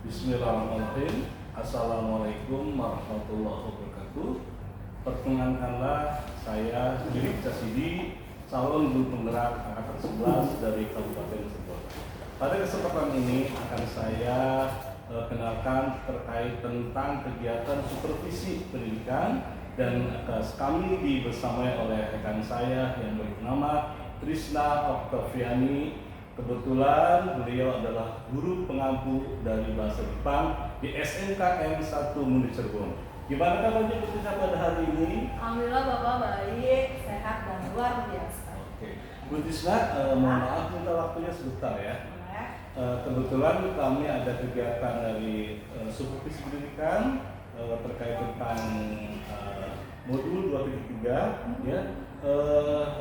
Bismillahirrahmanirrahim. Assalamualaikum warahmatullahi wabarakatuh. Perkenankanlah saya Bilik Casidi, calon guru penggerak angkatan 11 dari Kabupaten Cirebon. Pada kesempatan ini akan saya kenalkan terkait tentang kegiatan supervisi pendidikan, dan kami dibersamai oleh rekan saya yang bernama Trisna Oktaviani. Kebetulan beliau adalah guru pengampu dari bahasa Jepang di SMKN 1 Mundi Cirebon. Gimana kabarnya Bu Trisna pada hari ini? Alhamdulillah Bapak baik, sehat dan luar biasa. Oke, Bu Trisna, mohon maaf minta waktunya sebentar ya. Kebetulan kami ada kegiatan dari supervisi pendidikan terkait tentang modul 2.3 ya.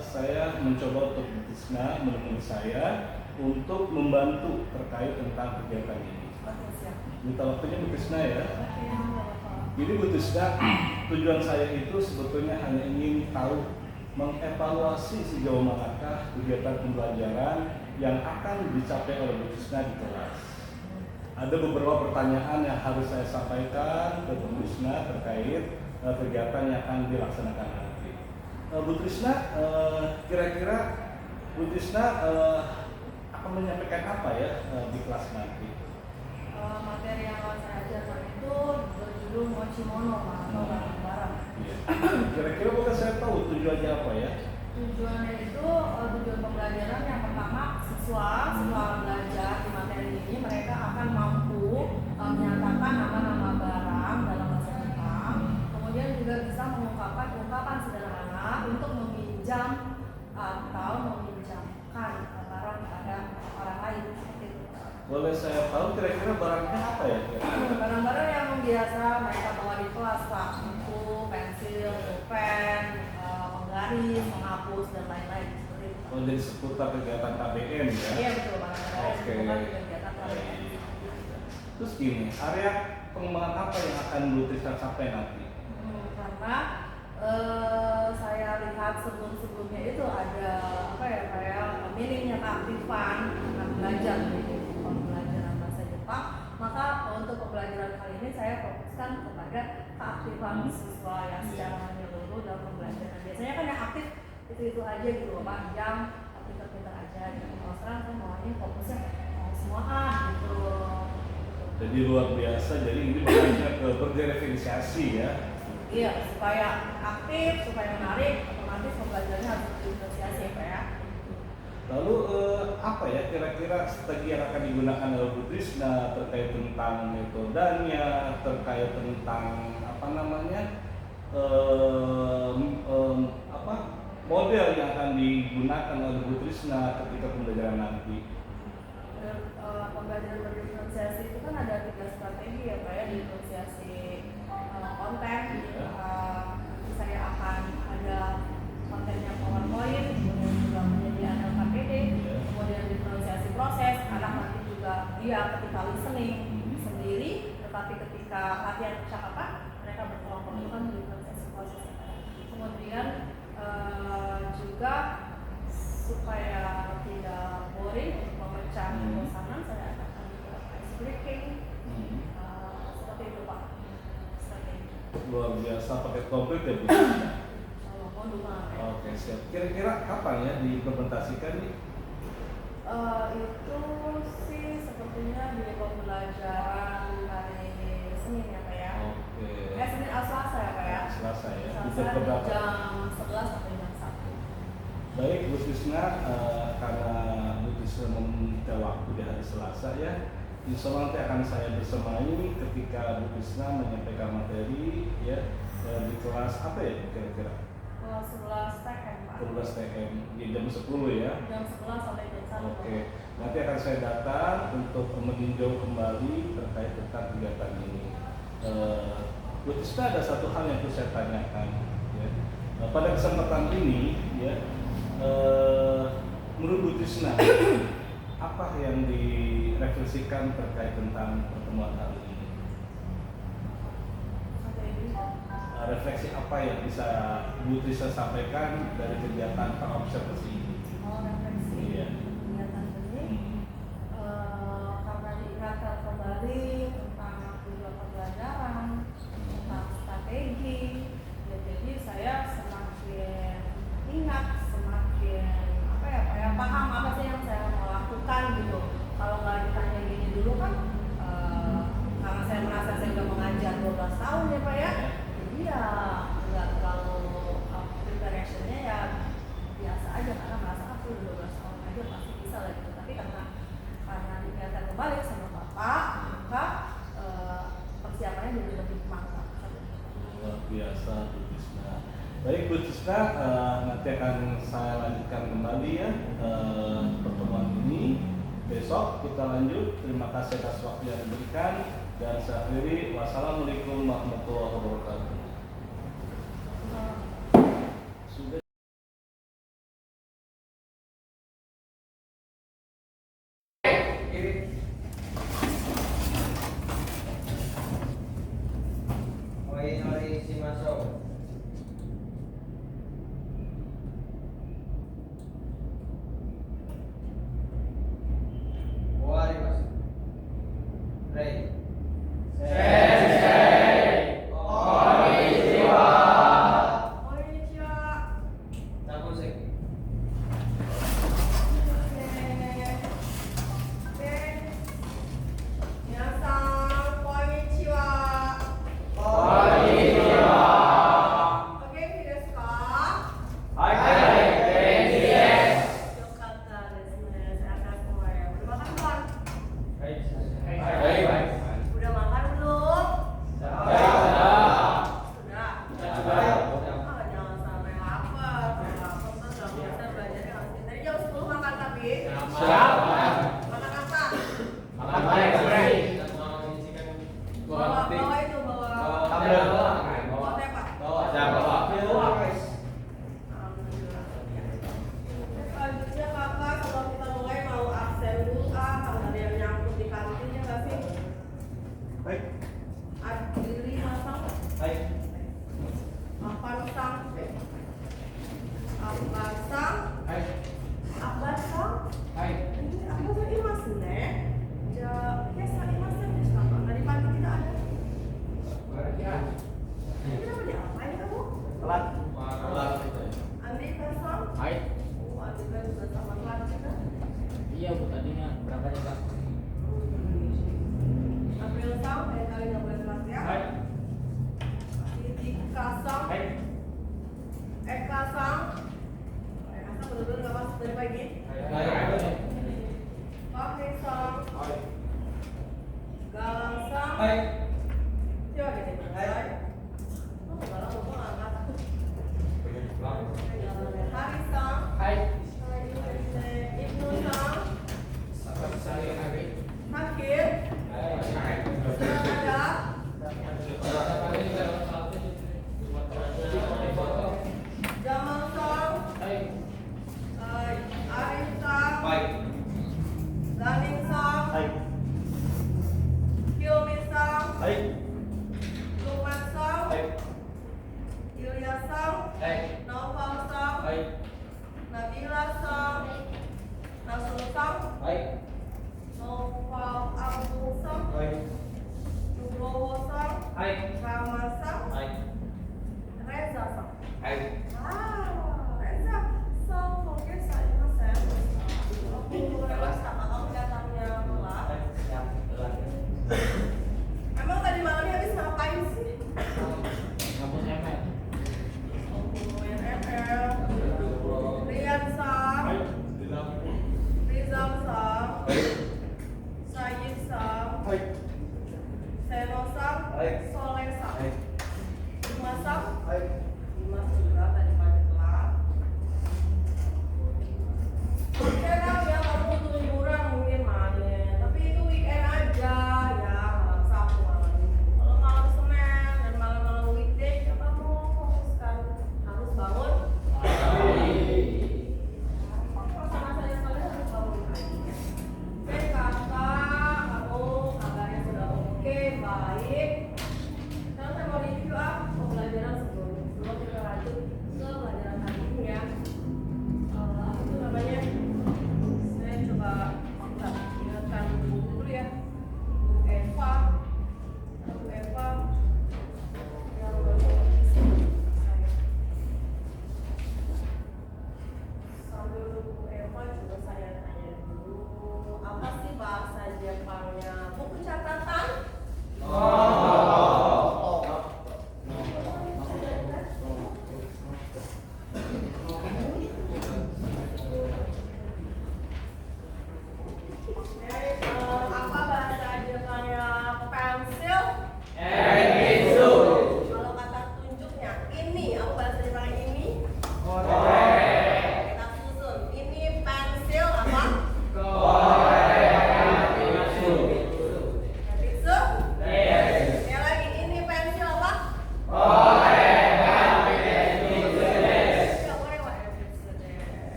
Saya mencoba untuk Bu Trisna menemui saya untuk membantu terkait tentang kegiatan ini. Minta waktunya Bu Trisna ya. Jadi Bu Trisna, tujuan saya itu sebetulnya hanya ingin tahu mengevaluasi sejauh manakah kegiatan pembelajaran yang akan dicapai oleh Bu Trisna di kelas. Ada beberapa pertanyaan yang harus saya sampaikan ke Bu Trisna terkait kegiatan yang akan dilaksanakan nanti. Bu Trisna, kira-kira Bu Trisna akan menyampaikan apa ya di kelas nanti? Materi yang akan saya ajarkan itu berjudul Mochimono atau barang-barang. Iya. Kira-kira boleh saya tahu tujuannya apa ya? Tujuannya itu tujuan pembelajaran yang pertama, siswa belajar di materi ini mereka akan mampu menyatakan nama-nama barang dalam bahasa Jepang. Kemudian juga bisa mengungkapkan ungkapan sederhana untuk meminjam atau meminjamkan barang kepada orang lain. Boleh saya tahu kira-kira barangnya apa ya? Barang-barang yang biasa mereka bawa di kelas, Pak, buku, pensil, pulpen, penggaris, menghapus dan lain-lain seperti itu. Oh, jadi seputar kegiatan KBM ya? Iya betul, barang-barang Oke. seputar kegiatan KBM. Terus gini, area pengembangan apa yang akan Bu Trisna capai nanti? Karena saya lihat sebelum-sebelumnya itu ada kayak minimnya keaktifan anak belajar di pembelajaran bahasa Jepang. Maka untuk pembelajaran kali ini saya fokuskan kepada keaktifan siswa yang secara menyeluruh dalam pembelajaran. Biasanya kan yang aktif itu aja gitu, Pak, yang pintar-pintar aja. Gitu. Kalau sekarang saya maunya fokusnya semua gitu. Jadi luar biasa, jadi ini banyak berdiferensiasi ya. Iya, supaya aktif, supaya menarik, otomatis pembelajarannya harus diferensiasi ya Pak ya. Lalu apa ya kira-kira strategi yang akan digunakan oleh Bu Trisna terkait tentang metodenya, terkait tentang model yang akan digunakan oleh Bu Trisna ketika pembelajaran nanti? Pembelajaran berdiferensiasi itu kan ada 3 strategi ya Pak ya, diferensiasi konten. Saya akan ada kontennya PowerPoint, kemudian juga menyediakan KPD, kemudian diferensiasi proses. Anak nanti juga dia ketika listening sendiri, tetapi ketika latihan percakapan mereka berkelompok, itu kan diferensiasi proses. Kemudian juga supaya tidak boring, memecah kebosanan, saya akan juga ice breaking. Seperti itu Pak. Luar biasa, pakai komplit ya Bu. Oke, siap. Kira-kira kapan ya diimplementasikan nih? Itu sih sepertinya di pembelajaran hari Senin ya Pak ya. Oke. Senin atau Selasa ya Pak ya. Selasa ya. Selasa jam 11 sampai jam 1. Baik Bu Trisna, karena Bu Trisna meminta waktu di hari Selasa ya, insya Allah nanti akan saya bersemai ketika Bu Trisna menyampaikan materi ya di kelas apa ya kira-kira? Kelas 11 TM Pak. 11 TM di jam 10 ya? Jam 11 sampai jam 1. Oke, nanti akan saya datang untuk meninjau kembali terkait tentang kegiatan ini. Bu Trisna, ada satu hal yang perlu saya tanyakan ya. Pada kesempatan ini ya, menurut Bu Trisna apa yang direfleksikan terkait tentang pertemuan hari ini? Refleksi apa yang bisa Bu Trisna sampaikan dari kegiatan observasi ini? Refleksi Iya. kegiatan ini karena diingatkan kembali tapi karena diingatkan kembali sama bapak, maka persiapannya jadi lebih mantap. Luar biasa Bu Tisna. Baik Bu Tisna, nanti akan saya lanjutkan kembali ya pertemuan ini. Besok kita lanjut. Terima kasih atas waktu yang diberikan dan saya akhiri. Wassalamualaikum warahmatullahi wabarakatuh. Sudah. Oi, si masuk. Wari masuk. Rei. Sensei. Konnichiwa. Konnichiwa. Takusek. Minasan, konnichiwa. Konnichiwa. Oke, desu ka? Hai, Genki desu. Yokata desu ne. Sehat semuanya. Udah makan belum? Hai. Udah makan belum? Sudah. Sudah. Sudah. Ah, jangan sampai lapar. Kalau lapar kan nggak bisa belajarnya harus. Tadi jam 10 makan tapi. Siap. Makan apa? Makan baik, baik. Bawa itu bawa. Tabel. Bawa apa? Bawa. Alhamdulillah. Selanjutnya kakak, kalau kita mulai mau absen dulu kan, kalau ada yang nyangkut di kantin ya nggak sih? Baik. Adili masang, Hai. Apan sang, Apan sang, Hai. Apan sang. Hai. Ini apa tuh imas nih? Ya, biasa imasnya bisa nggak? Dari pagi tidak ada. Ini kenapa diapain kamu? Telat. Andi kasang. Hai. Oh, Andi kan juga sama kelas kita. Iya, Bu, tadinya berapa nih, Kak? April sang, lain kali nggak boleh telat ya. Hai. Titik kasang. Hai. Eka sang. Eka sang bener-bener nggak masuk dari pagi. Hai. Pakai sang. Galang sang. Hai. Coba gini. Hai. Oh, galang lupa angkat. Hari sang. Hai. Ibnu sang. Hakim. Senada. Jamal sang. Arif sang. Ganing sang. Hilmi sang. Lukman sang. Ilyas sang. Naufal sang. Nabila sang. Nasrul sang. Naufal Abdul sang. Nugroho sang. Rama sang. Reza sang. Reza sang. Mungkin saya mas. Aku rasa kalau datangnya telat. Emang tadi malamnya habis ngapain sih? Ngomongin ML. Rian sang. Rizal sang. Sayyid sang. Seno sang. Soleh sang. Dimas sang. Dimas juga tadi pagi telat. Ya tahu ya kamu butuh liburan mungkin main, tapi itu weekend aja ya, malam Sabtu malam Minggu. Kalau malam Senin dan malam-malam weekday ya kamu fokuskan harus bangun. Masa-masa yang kalian harus bangun pagi. Oke,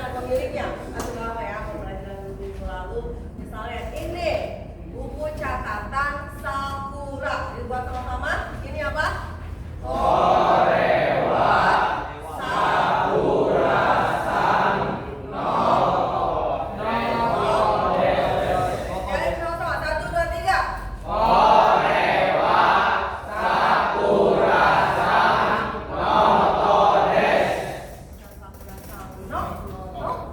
dengan pemiliknya. Atau apa ya, pembelajaran minggu lalu. Misalnya ini buku catatan Sakura. Dibuat sama-sama. Ini apa? Orewa Sakura San no Kalian sama-sama. 1, 2, 3. Orewa Sakura San no des. Sakura San no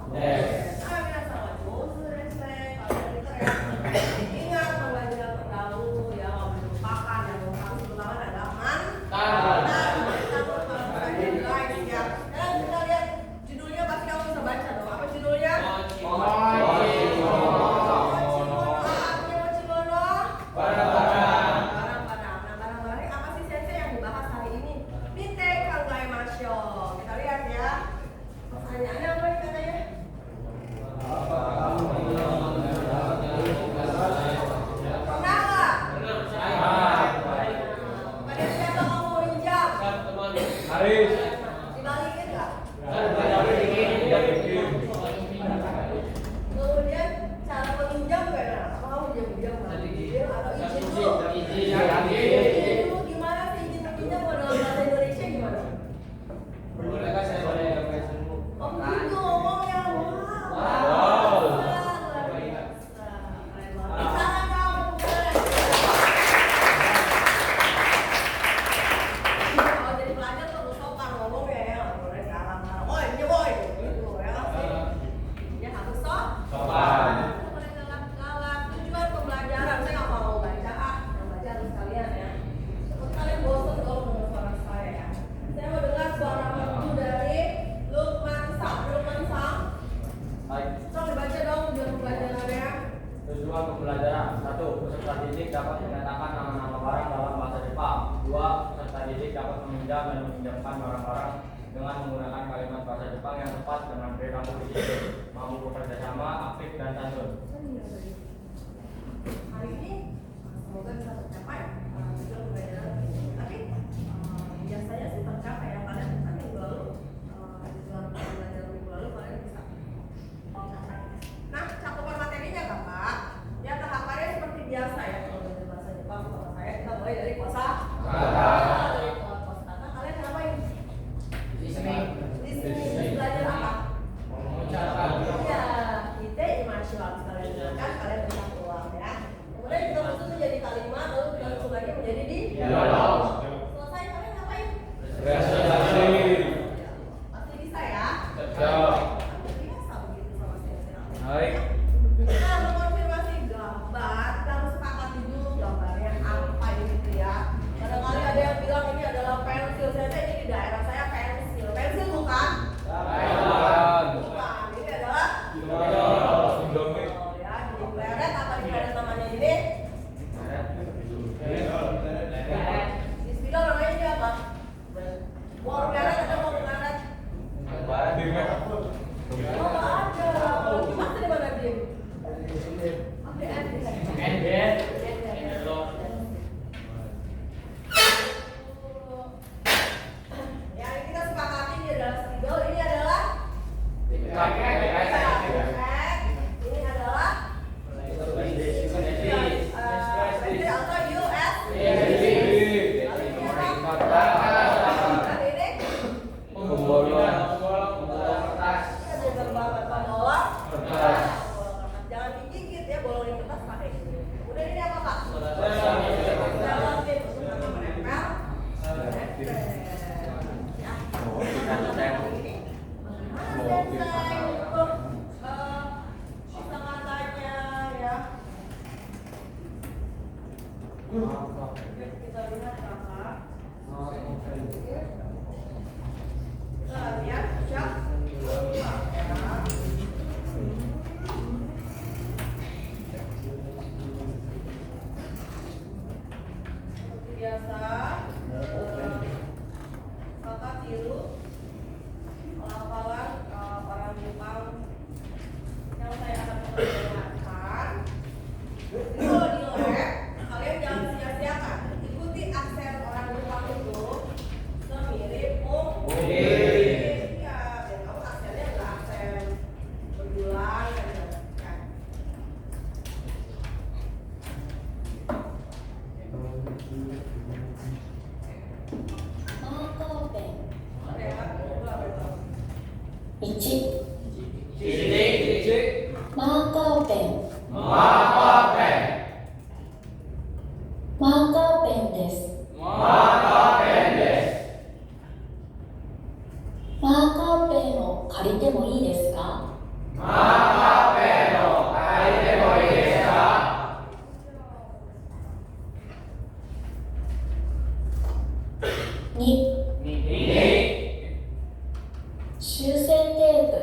des. Ah, minasan, sure desu ne. Kalian pintar ya. Ingat pembelajaran terdahulu ya, melupakan yang harus diulangi adalah dibalikin nggak? Kemudian cara meminjam gimana? Apa kamu pinjam ngambil atau izin dulu? Izin dulu gimana sih izin meminjam kalau dalam bahasa Indonesia gimana? Oh begitu ngomongnya. Wow. Misalnya kamu kalau jadi pelajar tuh sopan ngomong ya, nggak boleh garang-garang. Woi, iya woi, gitu ya sih. Ya harus sopan. Boleh galak-galak. Tujuan pembelajaran saya nggak mau baca yang baca harus kalian ya. Seperti kalian bosan kalau mendengar suara saya ya. Saya mau dengar suara merdu dari Lukman Sam. Lukman Sam. Baik. Sok dibaca dong tujuan pembelajarannya. Tujuan pembelajaran 1. Peserta didik dapat menyatakan nama-nama barang dalam bahasa Jepang. 2. Peserta didik dapat meminjam dan meminjamkan barang-barang dengan menggunakan kalimat bahasa Jepang yang tepat dengan perilaku disiplin, mampu bekerja sama, aktif dan santun. Hari ini semoga bisa tercapai tujuan pembelajaran ini. Tapi biasanya sih tercapai ya, kalian kan minggu lalu tujuan pembelajaran minggu lalu kalian bisa mencapai. Nah, cakupan materinya Kakak ya tahapannya seperti biasa ya. Kalau belajar bahasa Jepang sama saya kita mulai dari kosa dari kosa kata. Kalian ngapain? Di sini belajar apa? Iya, kita imajinasi habis kalian dengarkan, kalian bisa keluar ya. Kemudian kita susun menjadi kalimat, lalu kita susun lagi menjadi dialog. Selesai kalian ngapain? Presentasi. Pasti bisa ya? Siap. Biasa begitu sama saya. Baik. Nah, mengonfirmasi gambar, kita harus sepakati dulu gambarnya apa gitu ya. Kadang-kadang ada yang bilang ini adalah pensil, saya ini di daerah saya pensil. Pensil bukan? Bukan, ini adalah Indomie. oh ya, di pleret apa di pleret namanya ini? Di spidol namanya ini apa? Mau pleret atau mau pleret? Oh nggak ada. Gimana di mana Dim? Ya ini kita sepakati ini adalah spidol, ini adalah ini adalah atau US. Ini ada gambar マーカーペン、マーカーペン、マーカーペンです。マーカーペンです。マーカーペンを借りてもいいですか？マーカーペンを借りてもいいですか？2、修正テープ、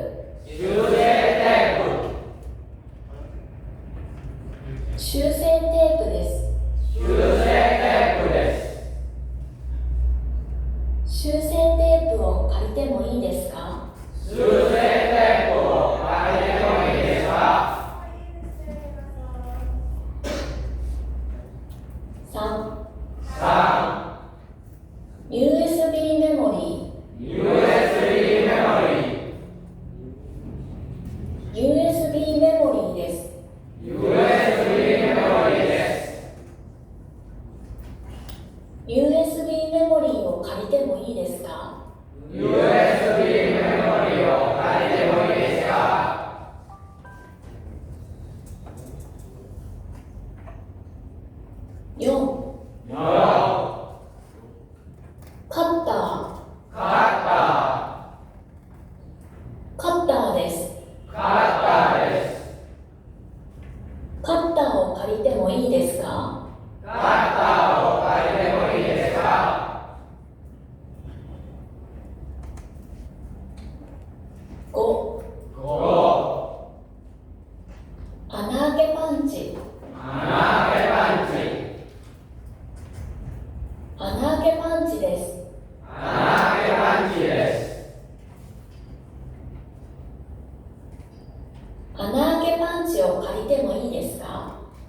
修正テープ、修正テープです。修正テープです。修正テープを借りてもいいですか？修正テープを借りてもいいですか3、？3、USB メモリー、 USB メモリー、 USB メモリーです。 USB メモリーです。 USB メモリーを借りてもいいですか？ USB メモリーを借りてもいいですか4、？4、カッター、カッタカッターです。ー、カッターです。カッターを借りてもいいですか？カッターを借りてもいいですか5、 5、穴開けパンチ、穴開けパンチ、穴開けパンチです。穴開けパンチです。穴開けパンチを借りてもいいですか？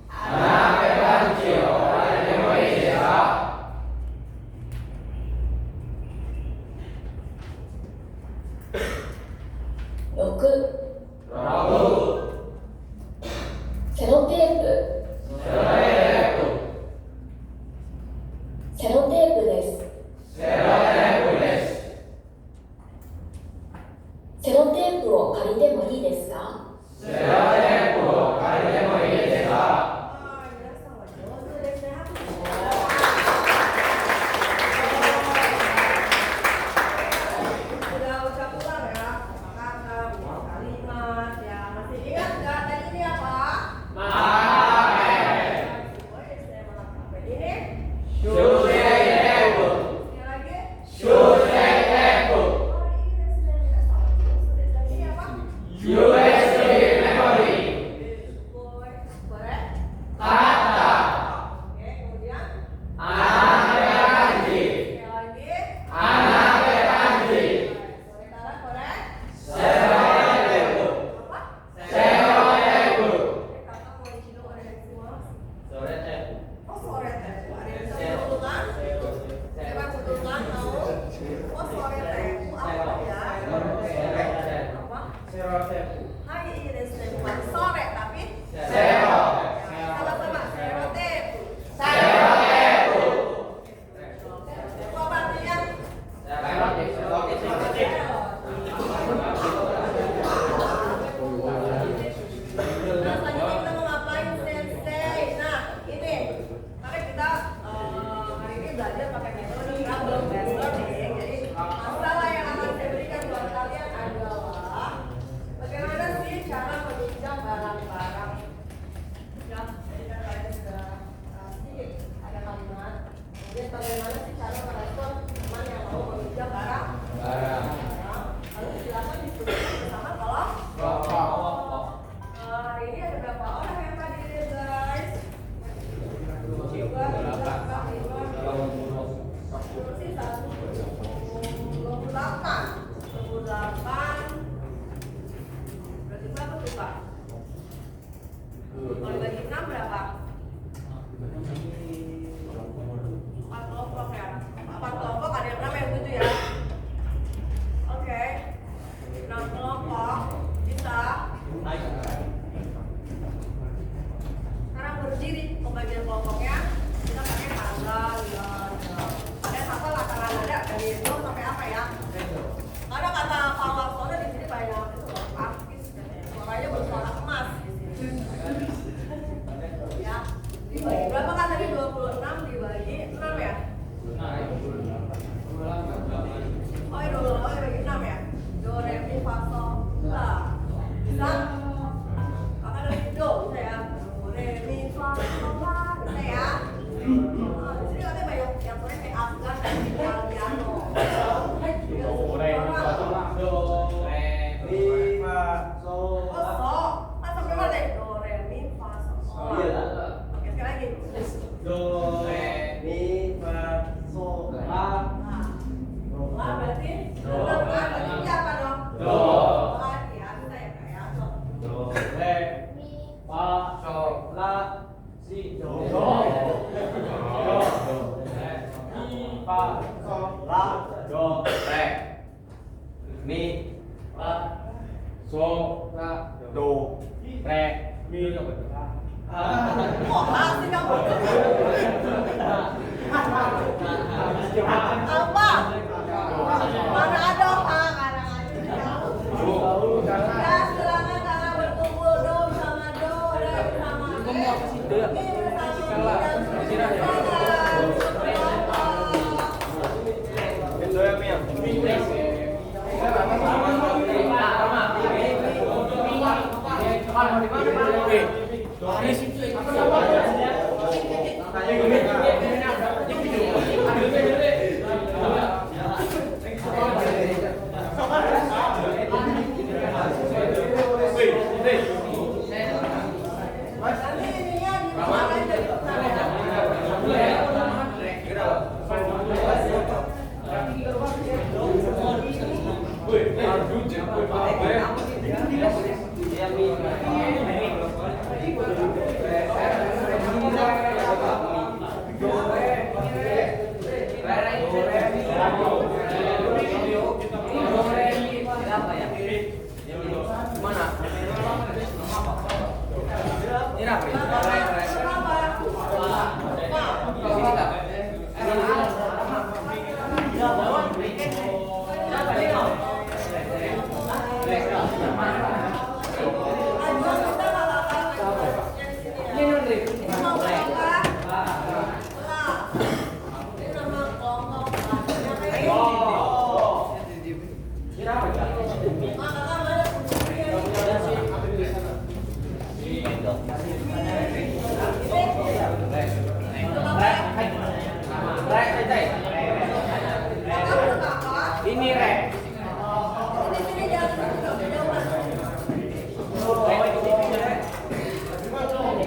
穴開けパンチを借りてもいいですか6、 6、セロテープ、セロテープ、セロテープです。セロテープです。セロテープを借りてもいいですか？セロテープを借りてもいいですか皆さんは上手ですね。Sudah ucap ulang ya, kata-kata, buat kalimat ya. Masih ingat nggak tadi ini apa? Makai Boleh saya melengkapi ini. Shusei tepu, Sekali lagi. shusei tepu, Oh ini sudah tidak salah. Sudah ini apa? USB memory, Boleh, boleh. kata, Oke, kemudian anake kanji, sekali lagi. anake kanji, Sore kanan, boleh. serote tepu, Apa? serote tepu, Kakak mau isi dulu ada yang semua. sore tepu, Oh sore tepu. Ada yang bisa betulkan? Coba betulkan mau. Oh sore tepu apa ya? Apa? Hai ini deh bukan sore tapi sero, sama-sama sero tepu. sero tepu, Tepu apa artinya? Nah selanjutnya kita mau ngapain sensei? Nah ini karena kita hari ini belajar pakai metode problem based learning. Jadi masalah yang akan saya berikan buat kalian adalah bagaimana sih cara meminjam barang-barang. Ya, jadi kan kalian sudah sedikit ada kalimat. Kemudian bagaimana sih cara merespon teman yang mau meminjam barang? barang, Lalu silakan diskusikan bersama kolom. rokok, Hari ini ada berapa orang yang hadir guys? 2, 3, 4, 5, 6, 7, 28. Berarti berapa tuh Pak? Kalau dibagi 6 berapa? 4 kelompok ya? 4 kelompok ada yang 6 yang 7 ya? Oke 6 kelompok bisa sekarang berdiri pembagian kelompoknya kita pakai tanggal ya, pakai tanggal lataran ada dari 0 sampai apa ya? Karena kata Pak Warsono di sini banyak itu loh, aktif, suaranya bersuara โซลาโดเรมี Mola sih kamu. Apa? Mana ada Pak? Ya, silakan karena berkumpul do sama do dan sama Ini rek.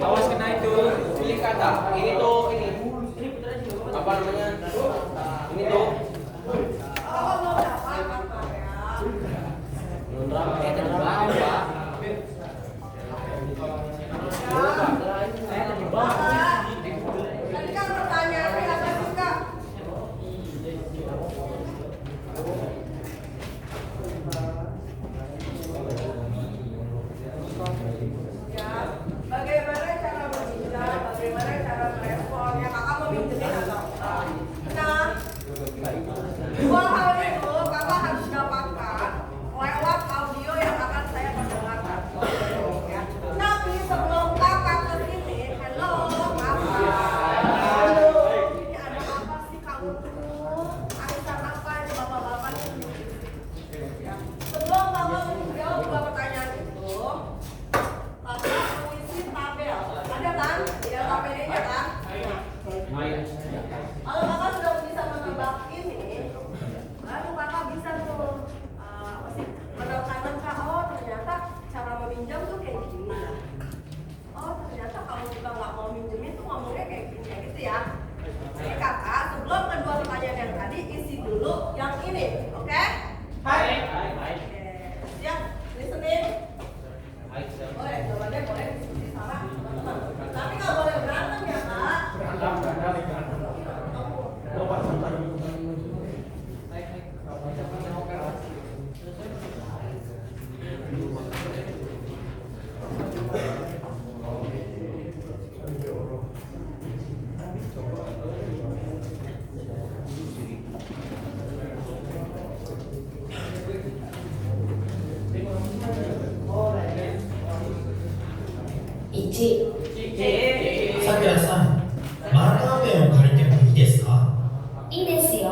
Awas kena itu pilih kata. Ini tuh ini. Apa namanya? Ini tuh. Tadi kan pertanyaannya apa sih Kak? Ya, bagaimana cara berbicara, bagaimana cara merespon, ya kakak mau minjemin atau enggak? Nah, dua hal itu kakak harus dapatkan lewat audio yang akan saya perdengarkan. Ya. Tapi sebelum kakak ke sini, hello kakak. Halo, ini ada apa sih kamu tuh? Arisan apa ini bapak-bapak ini? Ya. Sebelum kakak menjawab dua pertanyaan itu, kakak mengisi tabel. Ada kan? Di dalam KPD-nya kan? Kalau kakak sudah bisa menebak ini, baru kakak bisa tuh apa sih menerkanan kak, oh ternyata cara meminjam tuh kayak gini ya. Oh ternyata kalau kita nggak mau minjemin tuh ngomongnya kayak gini ya gitu ya. Jadi kakak sebelum kedua pertanyaan yang tadi isi dulu yang ini, oke? Oke, siap, listening. Boleh, jawabannya boleh diskusi sama teman-teman. Tapi nggak boleh berantem ya kak.1、さくらさん、マーカーペンを借りてもいいですか？いいですよ。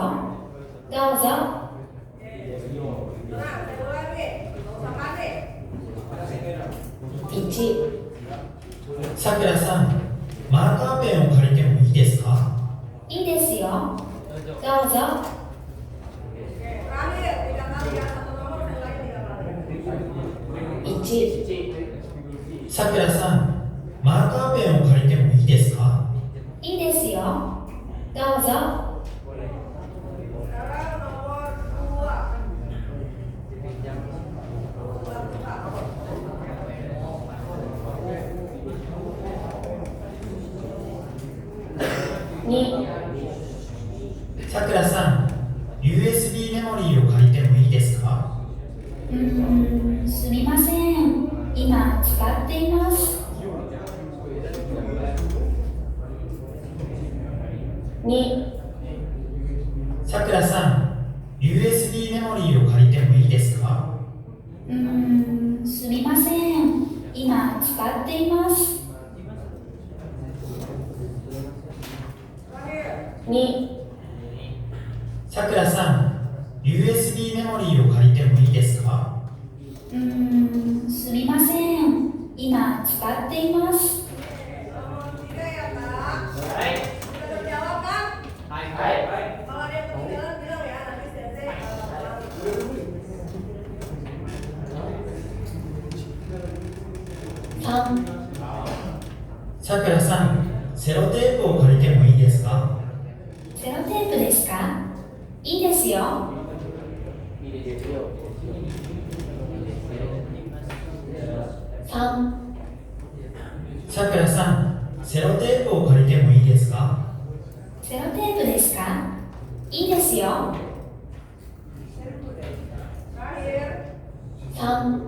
どうぞ。 Tenang, saya ulang nih, nggak usah panik. 1、さくらさん、マーカーペンを借りてもいいですか？いいですよ。どうぞ。 Oke, terakhir 3 kali ya, satu nomor saya ulangi 3 kali. 1、さくらさん、マーカーペンを借りてもいいですか？いいですよ。どうぞ。 Sekarang nomor 2、さくらさん、USB メモリーを借りてもいいですか？すみませ3、さくらさん、セロテープを借りてもいいですか？セロテープですか？いいですよ。3、さくらさん、セロテープを借りてもいいですか？セロテープですか？いいですよ。Terakhir. 3、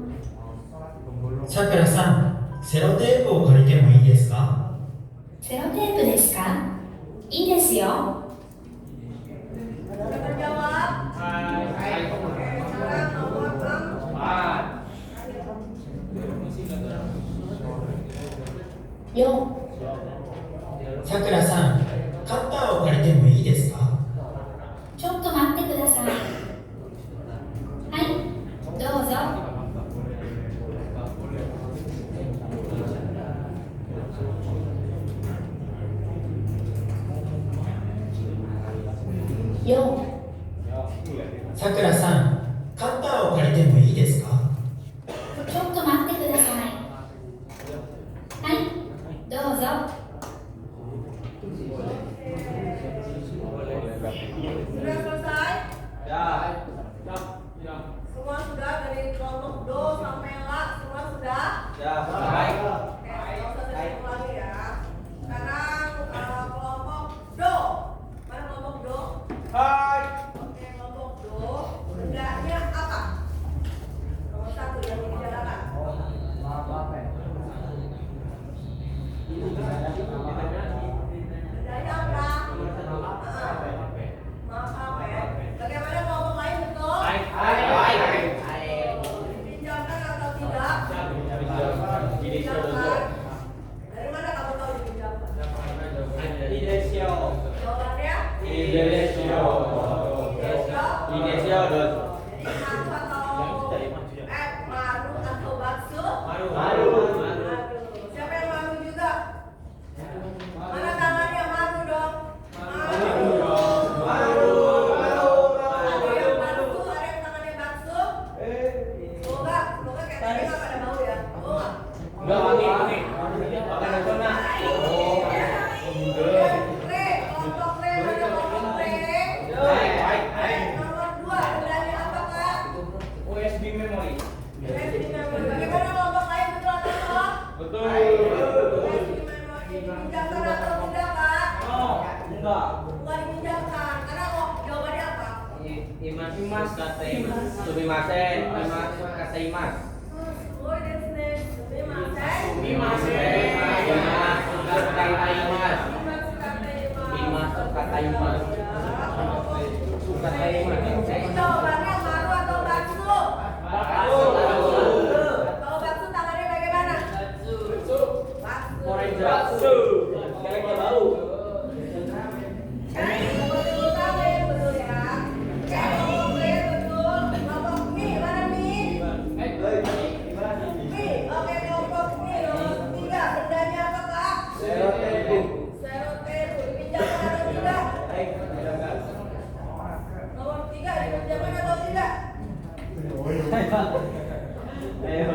さくらさん、セロテープを借りてもいいですか？セロテープですか？いいですよ。 Sudah terjawab? Oke, sekarang nomor 4. 4、さくらさん、カッターを借りてもいいですか？ちょっと待ってください。はい、どうぞ。4、さくらさん、カッターを借りてもいいですか？ちょっと待ってください。はい、どうぞ。 Sudah selesai? Ya. Semua sudah dari kelompok Do sampai La, semua sudah? Ya, baik. Oke, nggak usah dihitung lagi ya. Sekarang kelompok Do. Mana kelompok Do? Hai. Oke, kelompok Do. Bendanya apa? Nomor 1 yang dibicarakan. Bendanya apa? Maaf apa ya? Bagaimana kelompok lain betul? Dipinjamkan atau tidak? Dipinjamkan. Dari mana kamu tahu dipinjamkan? Jawabannya? Desio. Maru atau Maru atau Bakso? Aduh. Siapa yang Maru juga? Mana tangannya Maru dong? Maru. Ada yang Bakso, ada yang tangannya Bakso? Semoga kayak tadi nggak pada mau ya. Oh. Enggak wangi. Makan nasional. Re, kelompok Re, mana kelompok Re? Nomor 2, bendanya apa Kak? USB memory. USB memory. Bagaimana kelompok lain betul atau salah? Betul. USB memory dipinjamkan atau tidak Kak? Enggak. Bukan dipinjamkan, karena jawabannya apa? Imas kata Imas. Sumimasen, Imas kata Imas. Oh, desu sumimasen. Sumimasen. Imas kata Imas. Imas kata Imas. Kata Imas. Jadi jawabannya Maru atau Bakso? Kalau Bakso tangannya bagaimana? Bakso. Kira-kira bau. Betul tahu yang betul ya. Kelompok B betul. Kelompok Mi, mana Mi? Mi, oke kelompok Mi nomor 3. Bendanya apa Kak? Serotebu. Serotebu. Dipinjamkan atau tidak? Nomor 3 dipinjamkan atau tidak? Ayo.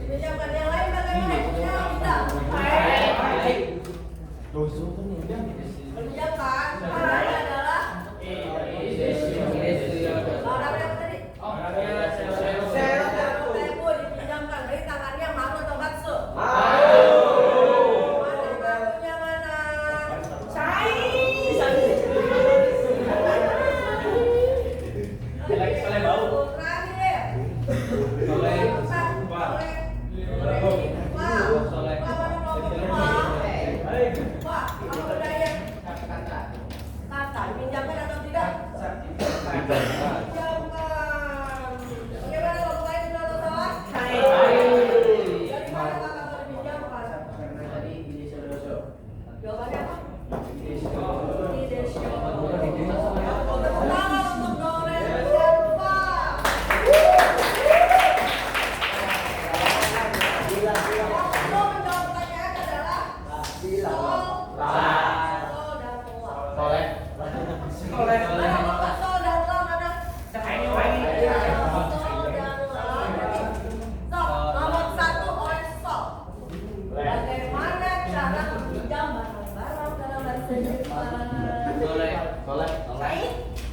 Dipinjamkan yang lain bagaimana? Tidak. Pinjamkan. Caranya adalah orang yang tadi. Serotebu dipinjamkan dari tangannya Maru atau Bakso? Mana Marunya mana? Soleh bau. Terakhir. Soleh. Wah, kamu berdaya. Kata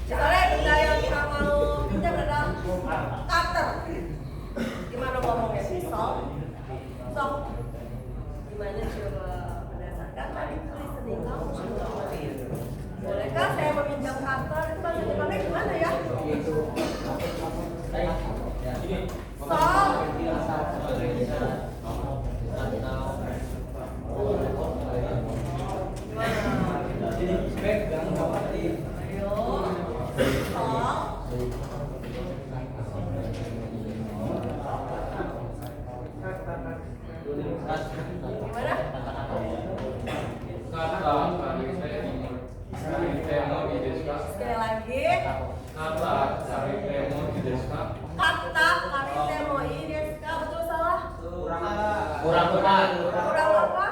Misalnya benda yang kita mau pinjam adalah cutter. Gimana ngomongnya pisau? So, gimana coba berdasarkan tadi listening kamu sudah ngomongin. Bolehkah saya meminjam cutter? Itu bahasa Jepangnya gimana ya? So, sekali lagi. Kata karitemo ii desu ka? Betul salah? Kurang Kurang apa?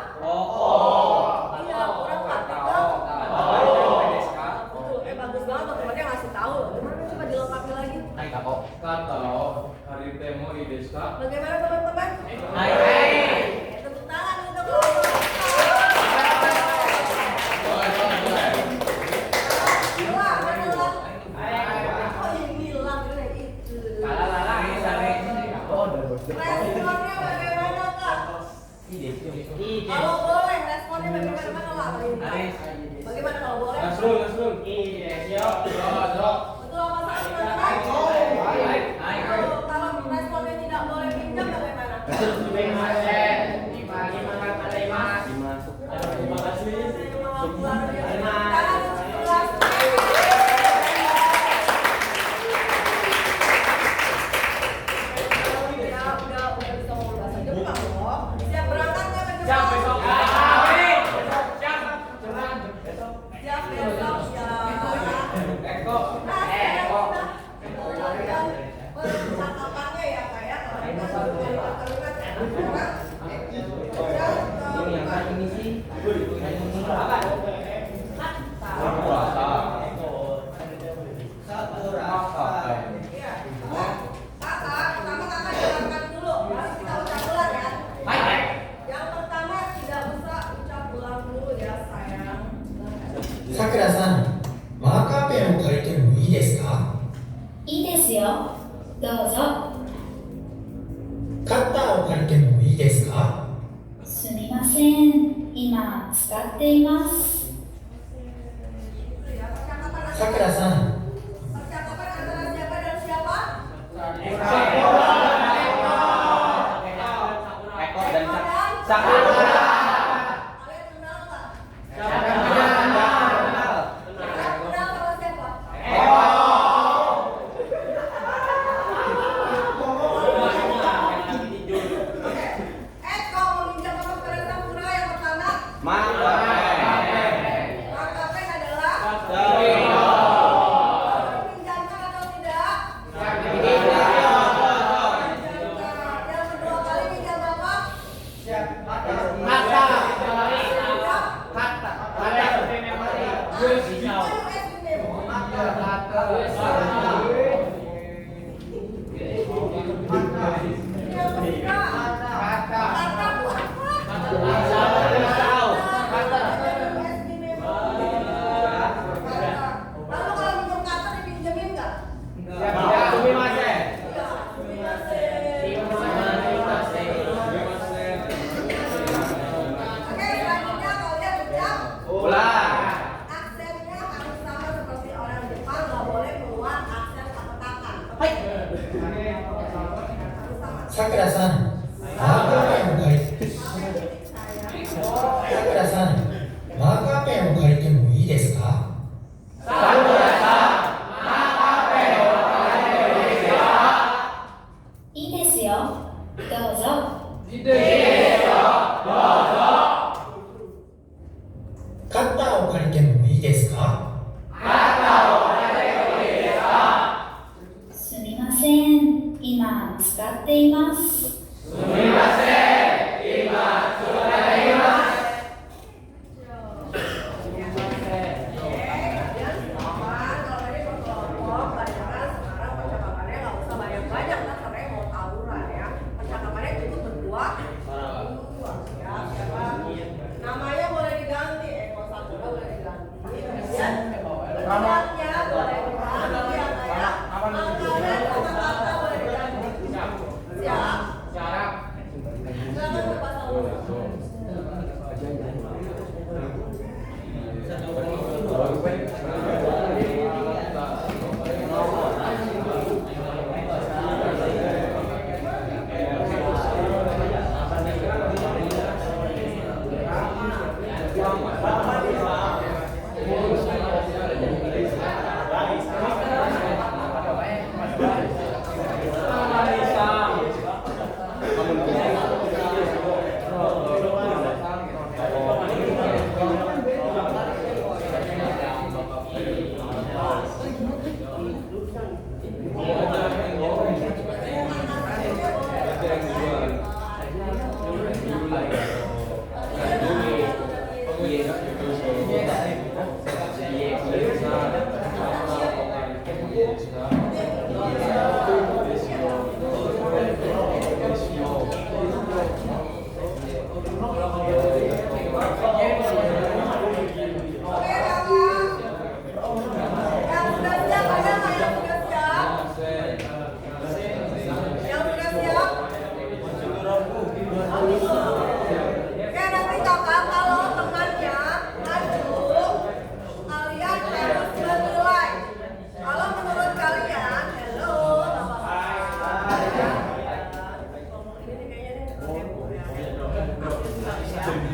Iya, kurang betul. Bagus banget teman-temannya ngasih tahu. Gimana coba dilengkapi lagi? Bagaimana teman-teman? Tepuk tangan untuk responnya bagaimana kak? Kalau boleh responnya bagaimana kak? Bagaimana kalau boleh? Betul apa salah teman-teman? Kalau responnya tidak boleh pinjam bagaimana?さくらさん、マーカーペンを借りてもいいですか？いいですよ。どうぞ。カッターを借りてもいいですか？すみません。今使っています。さくらさん、 Percakapan antara siapa dan siapa? Kalian kenal nggak? Kenal sama siapa? Eko meminjam apa kepada Sakura yang pertama? Maka adalah pinjamkan atau tidak? Yang kedua kali pinjam apa? Lalu kalau minjem kata dipinjemin nggak? Oke, selanjutnya kalian ucap. Aksennya harus sama seperti orang Jepang, nggak boleh keluar aksen kata-kata. Harus sama. さくらさん、マーカーペンを借りて、さくらさん、マーカーペンを借りてもいいですか？いいですよ。どうぞ。カッターを借りてもいいですか？すみません。今使っています。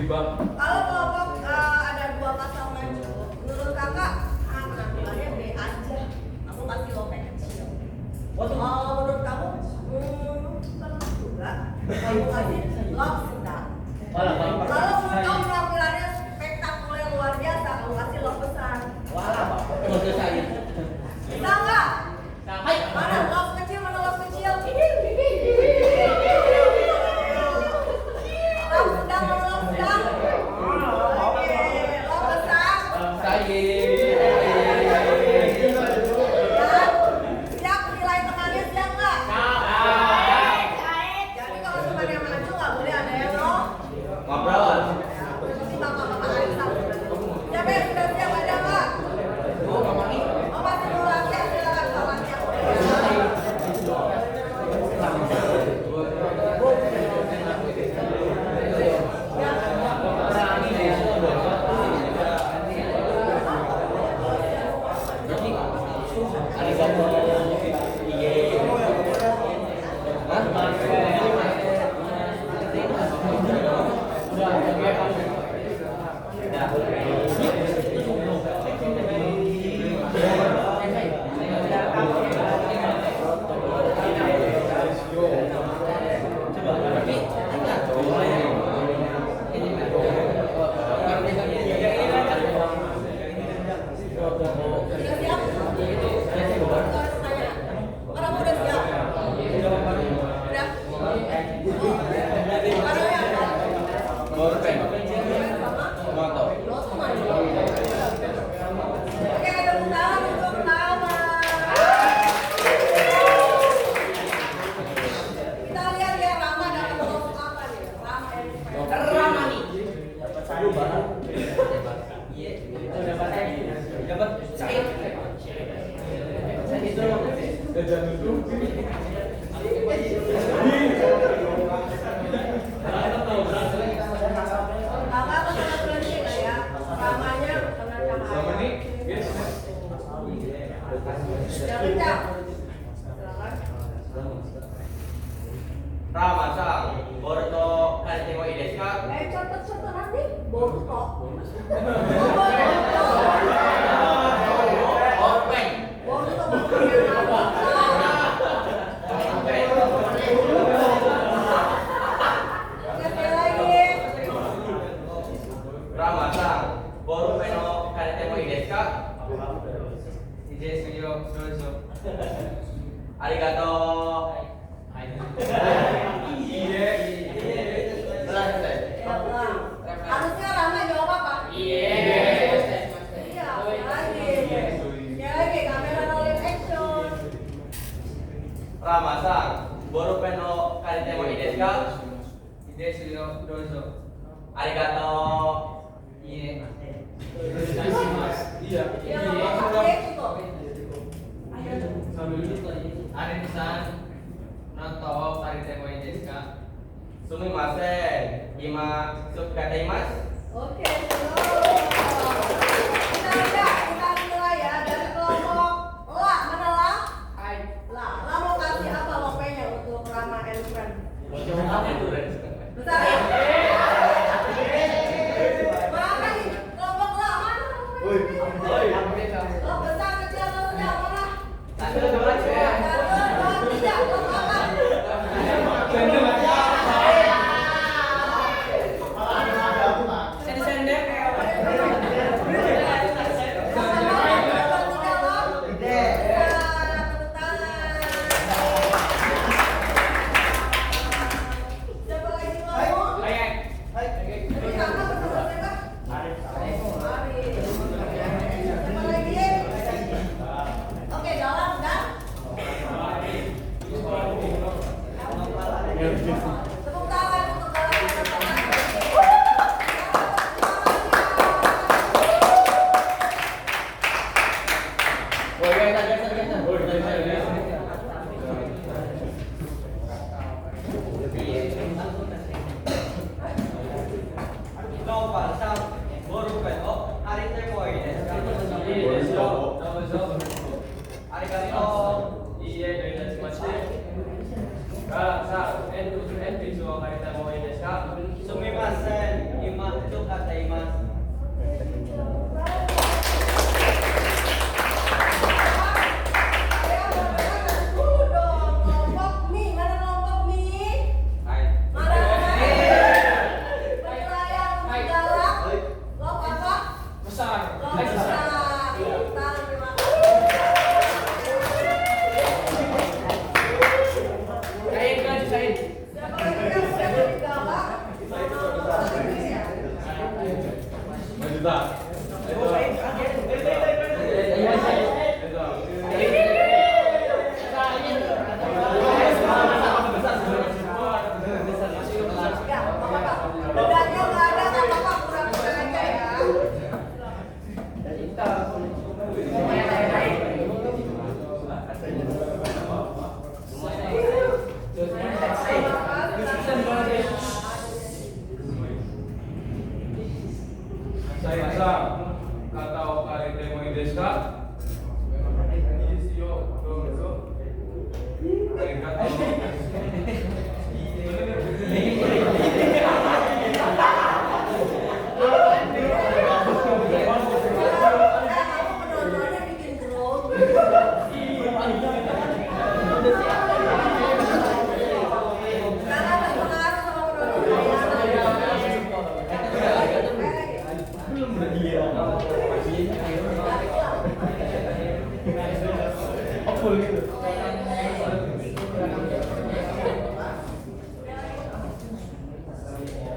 Kalau kelompok ada dua pasang maju, menurut kakak penampilannya B aja. Kamu kasih lope kecil. Menurut kamu bagus juga. Kamu kasih love sedang. Kalau menurut kamu penampilannya spektakuler luar biasa, kamu kasih love besar. Bisa nggak? Mana love kecil, mana love kecil? Love sedang, mana love sedang? Oke, love besar. Siap nilai tengahnya siap nggak? Jadi kalau cuma yang maju nggak boleh ada yang Ngobrol. Seperti bapak-bapak arisan. Siapa yang sudah siap ada nggak? Oh masih mau latihan, silakan Pak latihan. Sudah siap? Orang udah siap? Udah? Mana yang Oke, tepuk tangan untuk Rama. Kita lihat ya Rama dapat kelompok apa nih? Rama nih. Kakak pernah berhenti nggak ya? Ramanya pernah cahaya. Sudah kencang. Silakan. Rama-san, Boruto karete mo ii desu ka? Contoh-contoh nanti Boruto. Open. Boruto baru sekali lagi. Rama-san, Boruto no karete mo ii desu ka? Desu yo, dozo. Arigato. Harusnya Rama jawab apa? Iya, sekali lagi. Sekali lagi, kamera rolling action. Rama-san, Boruto no karete mo ii desu ka? Desu yo, dozo. Arigato. Iya. Iya, nggak pakai cukup. Ari-san, noto karete mo ii desu ka? Sumimasen, ima sukataimasu. Oke, kita mulai ya dari kelompok La, mana La? La mau kasih apa lopenya untuk Rama and Friend? Bentar ya. Mana nih? Kelompok La mana? Oh, besar, kecil, atau sedang mana? Satu, dua, tiga, kelompok apa? arigatou, iie to itashimashite. Sa, entrance wa karita mo ii desu ka? Sumimasen, ima to kataimasu.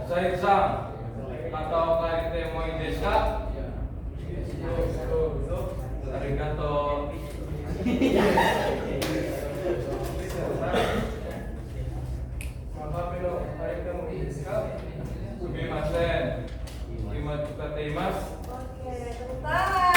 Saya atau karite mo ii desu ka? Arigatou. Sumimasen, ima to kataimasu. Oke, tepuk tangan.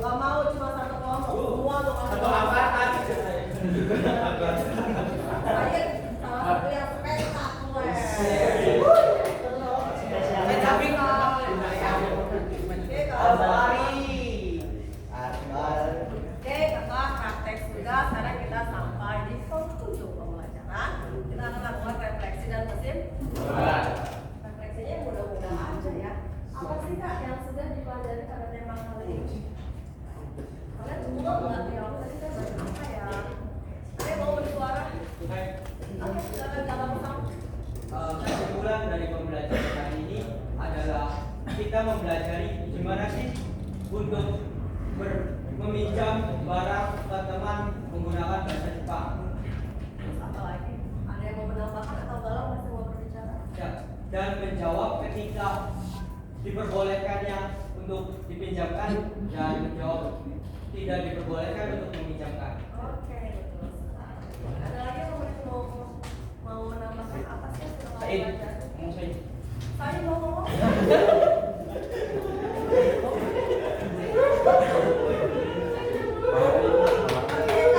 Gak mau cuma satu kelompok, semua tuh satu angkatan. Saya salah satu yang spektakuler. Tapi oke, kakak praktek sudah. Sekarang kita sampai di penghujung pembelajaran. Kita akan lakukan refleksi dan mesin. Refleksinya mudah-mudahan aja ya. Apa sih kak yang sudah dipelajari pada tema kali ini? Kalian semua nggak jawab tadi kan apa ya? Ada mau bersuara? Oke, silakan jangan pesan. Kesimpulan dari pembelajaran kali ini adalah kita mempelajari gimana sih untuk meminjam barang ke teman menggunakan bahasa Jepang. Terus apa lagi? Ada yang mau menambahkan atau galau masih mau berbicara? Ya, dan menjawab ketika diperbolehkannya untuk dipinjamkan dan menjawab tidak diperbolehkan untuk meminjamkan. Oke, betul sekali. Ada lagi yang mau menambahkan apa sih yang sudah kamu Said, pelajari? ngomong Said. Saya mau ngomong.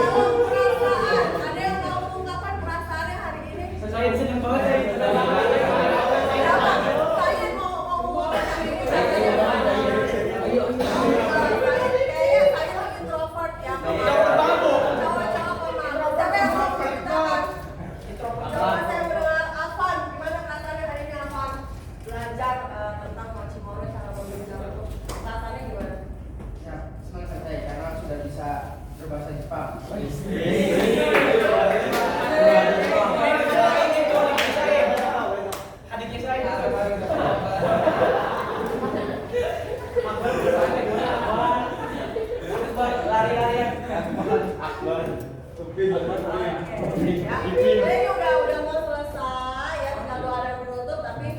Kalau perasaan, ada yang mau mengungkapkan perasaannya hari ini? Saya senang banget. Siapa? Saya mau mengungkapkan hari ini. Kayaknya saya introvert ya. Cowok-cowok pemalu. Siapa yang mau ceritakan? Coba saya mendengar Afan. Gimana perasaannya hari ini Afan? Belajar tentang Machimoro, cara berbicara itu. Perasaannya gimana? Ya, senang santai karena sudah bisa berbahasa Jepang. Ini udah mau selesai ya, tinggal doa dan penutup, tapi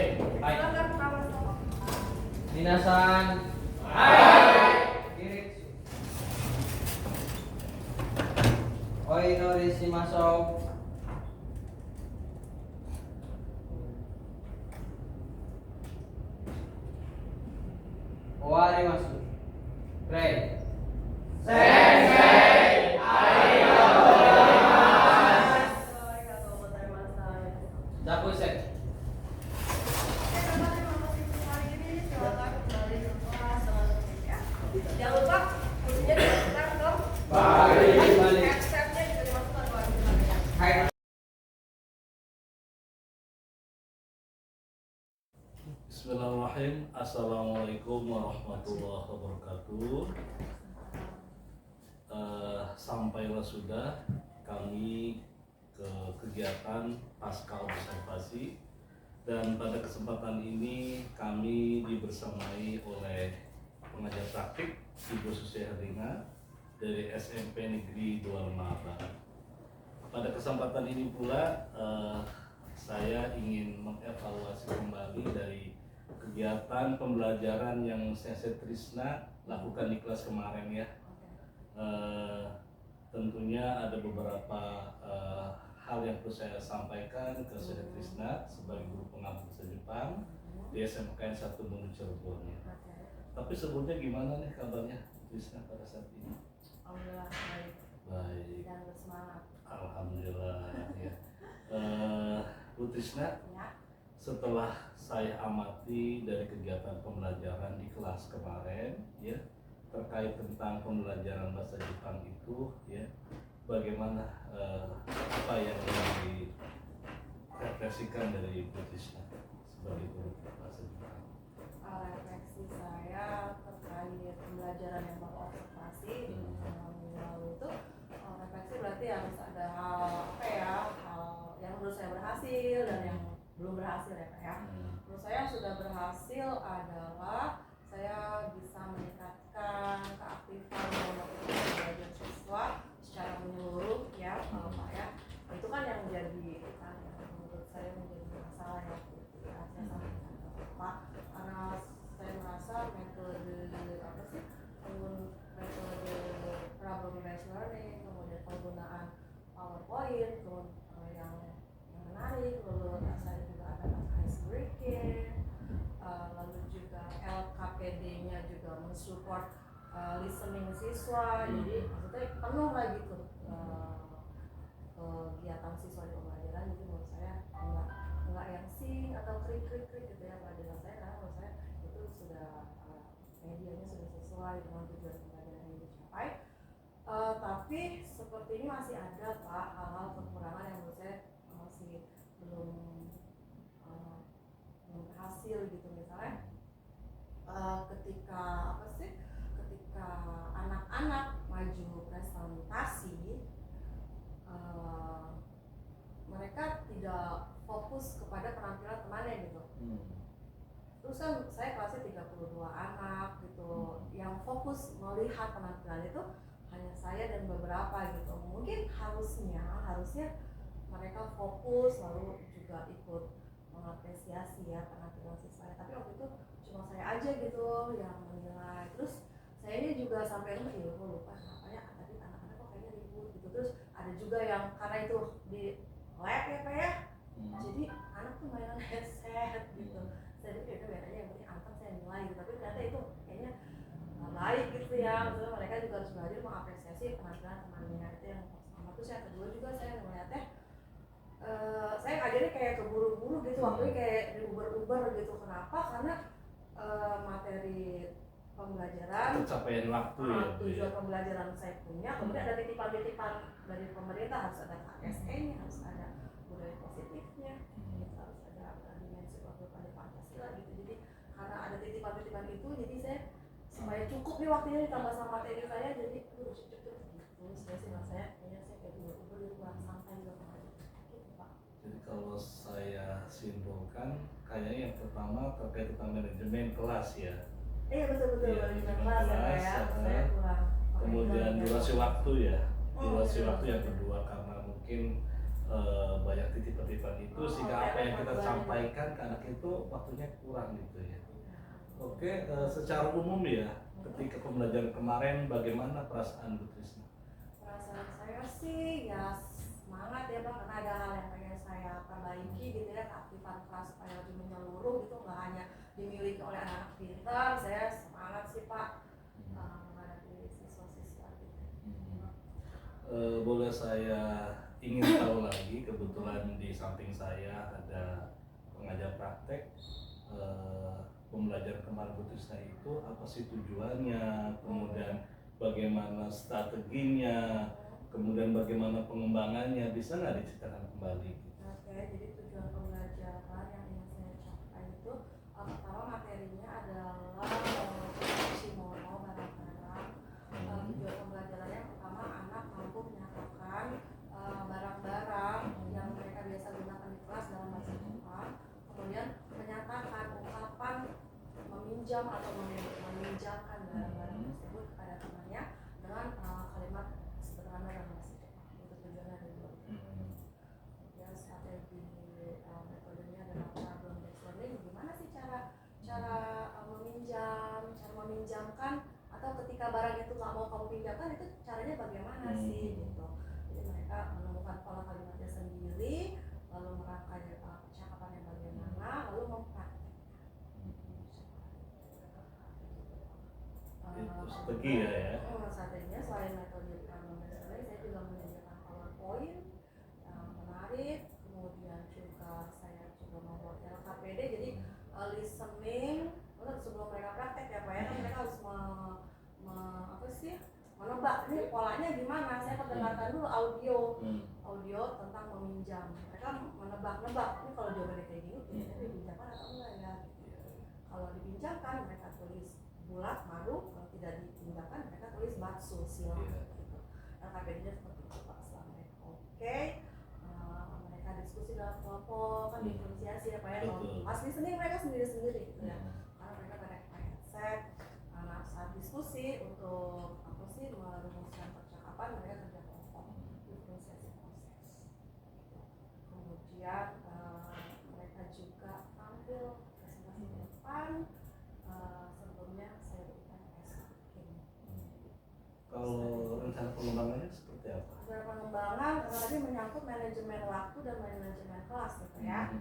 Hai. Silakan Pak Mustafa. Minasan. Kiritsu. Oi nori shimashou. Owarimasu. Pray. Jakusek. Jangan lupa kuncinya dimasukkan ke Balik. headsetnya juga dimasukkan ke aplikasinya. Hai. Bismillahirrahmanirrahim. Assalamualaikum warahmatullahi wabarakatuh. Sampailah sudah kami ke kegiatan pasca observasi, dan pada kesempatan ini kami dibersamai oleh pengajar praktik Ibu Susi Herlina dari SMP Negeri 2 Lemah Barat. Pada kesempatan ini pula saya ingin mengevaluasi kembali dari kegiatan pembelajaran yang Sensei Trisna lakukan di kelas kemarin ya. Tentunya ada beberapa hal yang perlu saya sampaikan ke Sensei Trisna sebagai guru pengampu bahasa Jepang di SMKN 1 Munu Cirebon ya. Tapi sebelumnya gimana nih kabarnya Trisna pada saat ini? Alhamdulillah baik Baik, dan bersemangat. alhamdulillah ya. Bu Trisna, Ya. setelah saya amati dari kegiatan pembelajaran di kelas kemarin ya terkait tentang pembelajaran bahasa Jepang itu ya, bagaimana apa yang direfleksikan dari Bu Trisna sebagai guru bahasa Jepang? Refleksi saya terkait pembelajaran yang baru observasi minggu lalu itu, refleksi berarti harus ada hal apa ya, hal yang menurut saya berhasil dan yang belum berhasil ya Pak ya. Menurut saya yang sudah berhasil adalah saya bisa meningkatkan keaktifan dan motivasi belajar siswa secara menyeluruh ya Pak ya. Itu kan yang menjadi kan yang menurut saya menjadi masalah ya, saya sampaikan ke Bapak, karena saya merasa metode apa sih, metode problem based learning, kemudian penggunaan PowerPoint, yang menarik, lalu saya juga ada ice breaking, lalu juga LKPD-nya juga mensupport listening siswa, jadi maksudnya penuh lah gitu kegiatan siswa di pembelajaran. Jadi menurut saya enggak yang sing atau krik gitu ya pelajaran saya, karena menurut saya itu sudah medianya sudah sesuai dengan tujuan pembelajaran yang dicapai. Tapi seperti ini masih ada Pak hal-hal kekurangan yang menurut saya masih belum berhasil gitu. Misalnya ketika apa sih, ketika anak-anak maju presentasi, mereka tidak fokus kepada penampilan temannya gitu. Terus kan saya kelasnya 32 anak gitu, yang fokus melihat penampilan itu hanya saya dan beberapa gitu. Mungkin harusnya mereka fokus lalu juga ikut mengapresiasi ya penampilan siswa. Tapi waktu itu cuma saya aja gitu yang menilai. Terus saya ini juga sampai lupa kenapanya tadi anak-anak kok kayaknya ribut gitu. Terus ada juga yang karena itu di lab ya Pak ya, jadi anak tuh mainan headset gitu. Saya pikir itu biasanya yang penting anteng saya nilai gitu, tapi ternyata itu kayaknya nggak baik gitu ya. Maksudnya mereka juga harus belajar mengapresiasi penampilan temannya. Itu yang pertama. Terus yang kedua juga saya melihatnya saya ngajarnya kayak keburu-buru gitu, waktunya kayak diuber-uber gitu. Kenapa? Karena materi pembelajaran, Pencapaian waktu ya. tujuan pembelajaran saya punya, kemudian ada titipan-titipan dari pemerintah, harus ada KSE-nya, harus ada budaya positifnya, harus ada dimensi waktu pada Pancasila gitu. Jadi karena ada titipan-titipan itu, jadi saya supaya cukup nih waktunya ditambah sama materi saya, jadi cepet gitu. Saya sih rasanya kayaknya saya kayak dulu kurang santai juga gitu Pak. Jadi kalau saya simpulkan, kayaknya yang pertama terkait tentang manajemen kelas ya. Iya betul Iya, manajemen kelas, kelas ya, saya kurang. Kemudian durasi waktu ya, durasi waktu yang kedua, karena mungkin banyak titipan-titipan itu sehingga apa yang kita sampaikan ke anak itu waktunya kurang gitu ya. Oke, secara umum ya, ketika pembelajaran kemarin bagaimana perasaan Bu Trisna? Perasaan saya sih ya semangat ya Pak, karena ada hal yang pengen saya perbaiki gitu ya, keaktifan kelas supaya lebih menyeluruh gitu, nggak hanya dimiliki oleh anak-anak pintar. Saya semangat sih Pak menghadapi siswa-siswa gitu. Boleh saya ingin tahu lagi, kebetulan di samping saya ada pengajar praktek. Pembelajaran kemarin Bu Trisna itu apa sih tujuannya, kemudian bagaimana strateginya, kemudian bagaimana pengembangannya, bisa nggak diceritakan kembali? Oke, jadi tujuan pembelajaran yang ingin saya capai itu pertama materinya adalah Shimono barang-barang. Tujuan pembelajarannya yang pertama anak mampu menyatakan barang-barang yang mereka biasa gunakan di kelas dalam bahasa Jepang, kemudian menyatakan ungkapan meminjam atau meminjamkan barang-barang tersebut kepada temannya dengan kalimat sederhana dalam bahasa Jepang. Itu tujuannya ada dua. Kemudian strategi metodenya adalah problem based learning. Gimana sih cara meminjamkan, atau ketika barang itu nggak mau kamu pinjamkan itu caranya bagaimana sih gitu. Jadi mereka menemukan pola kalimatnya sendiri, lalu merangkai percakapannya bagaimana, lalu mempraktikkan. Itu strategi ya. Strateginya selain metode problem based learning, saya juga menyediakan PowerPoint yang menarik, kemudian juga saya juga membuat LKPD, jadi listening sebelum mereka praktek ya Pak ya, kan mereka harus menebak ini polanya gimana. Saya perdengarkan dulu audio tentang meminjam, mereka menebak-nebak ini kalau jawabannya kayak gini biasanya dipinjamkan atau enggak ya gitu. Kalau dipinjamkan mereka tulis bulat madu, kalau tidak dipinjamkan mereka tulis batsu silang gitu. LKPD-nya seperti itu Pak. Setelah mereka mereka diskusi dalam kelompok, kan diferensiasi ya Pak ya. Pas listening mereka sendiri-sendiri gitu ya, karena mereka pakai headset. Nah, saat diskusi untuk apa sih merumuskan percakapan, mereka kerja kelompok, diferensiasi proses. Kemudian mereka juga tampil presentasi di depan. Sebelumnya saya berikan SKM. Kalau rencana pengembangannya seperti apa? Rencana pengembangan karena tadi menyangkut manajemen waktu dan manajemen kelas gitu ya.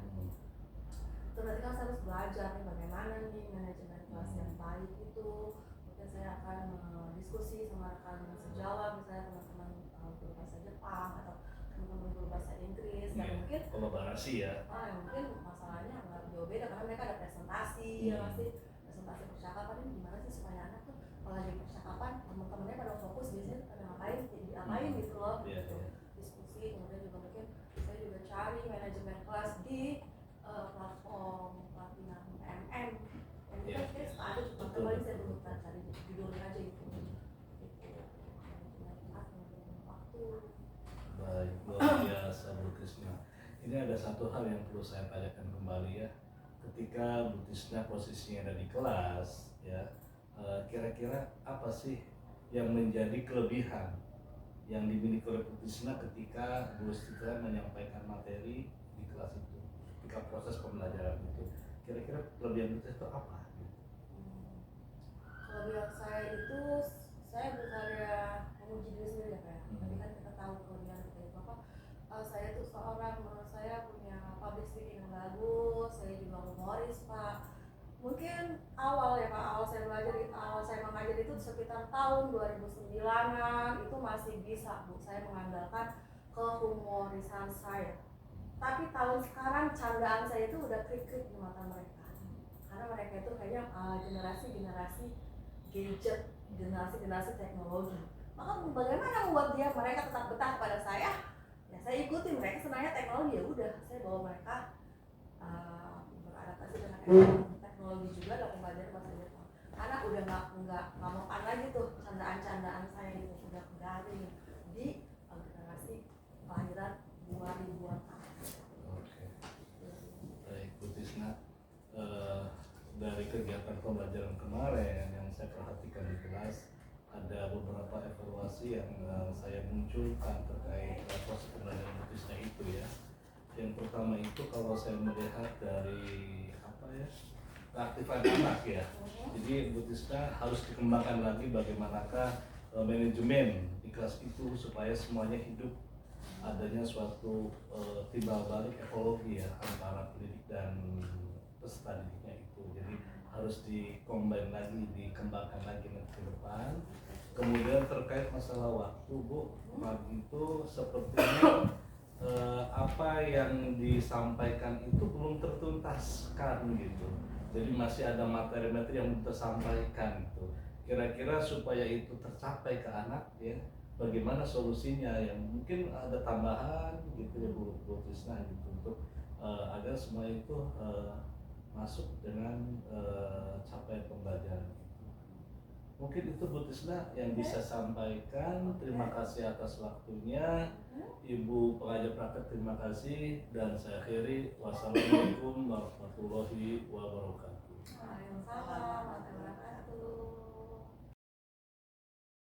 Itu berarti kan saya harus belajar nih bagaimana nih manajemen kelas yang baik itu. Mungkin saya akan diskusi sama rekan sejawat, misalnya teman-teman guru bahasa Jepang atau teman-teman guru bahasa Inggris, dan mungkin kolaborasi ya. Mungkin masalahnya nggak jauh beda karena mereka ada presentasi ya pasti. Presentasi percakapan ini gimana sih supaya anak tuh kalau lagi percakapan teman-temannya pada fokus, biasanya pada ngapain gitu loh. Diskusi. Kemudian juga mungkin saya juga cari manajemen kelas di platform pelatihan MN. Dan itu kan ada juga kembali saya belum cari judulnya aja gitu. Manajemen waktu. Baik, luar biasa Bu Trisna. Ini ada satu hal yang perlu saya tanyakan kembali ya. Ketika Bu Trisna posisinya ada di kelas ya, kira-kira apa sih yang menjadi kelebihan yang dimiliki oleh Bu Trisna ketika Bu Trisna menyampaikan materi di kelas itu, ketika proses pembelajaran itu, kira-kira kelebihan Bu Trisna itu apa? Kelebihan saya itu, saya bukannya memuji diri sendiri ya Pak, tapi kan kita tahu kelebihan kita itu apa. Saya tuh seorang, menurut saya punya public speaking yang bagus, saya juga humoris Pak. Mungkin awal ya Pak, awal saya mengajar itu sekitar tahun 2009-an, itu masih bisa Bu saya mengandalkan kehumorisan saya. Tapi tahun sekarang candaan saya itu udah krik-krik di mata mereka, karena mereka itu kayaknya generasi gadget, generasi teknologi. Maka bagaimana membuat mereka tetap betah pada saya? Ya saya ikuti, mereka senangnya teknologi, ya udah saya bawa mereka beradaptasi dengan teknologi juga dalam pembelajaran bahasa Jepang. Anak udah nggak mau lagi tuh candaan saya gitu, udah garing di generasi kelahiran 2000-an. Oke. Baik Bu Trisna, dari kegiatan pembelajaran kemarin yang saya perhatikan di kelas, ada beberapa evaluasi yang saya munculkan terkait proses pembelajaran Bu Tisna itu ya. Yang pertama itu kalau saya melihat dari keaktifan anak ya. Jadi Bu Tisna harus dikembangkan lagi bagaimanakah manajemen di kelas itu supaya semuanya hidup, adanya suatu timbal balik ekologi ya antara pendidik dan peserta didiknya itu. Jadi harus dikombin lagi, dikembangkan lagi nanti ke depan. Kemudian terkait masalah waktu Bu, pagi itu sepertinya apa yang disampaikan itu belum tertuntaskan gitu. Jadi masih ada materi-materi yang belum tersampaikan gitu. Kira-kira supaya itu tercapai ke anak ya, bagaimana solusinya, yang mungkin ada tambahan gitu ya Bu Tisna gitu untuk agar semua itu masuk dengan capaian pembelajaran. Mungkin itu Bu Tisna yang bisa sampaikan. Terima kasih atas waktunya. Ibu pengajar praktek terima kasih, dan saya akhiri wassalamualaikum warahmatullahi wabarakatuh. Waalaikumsalam warahmatullahi wabarakatuh.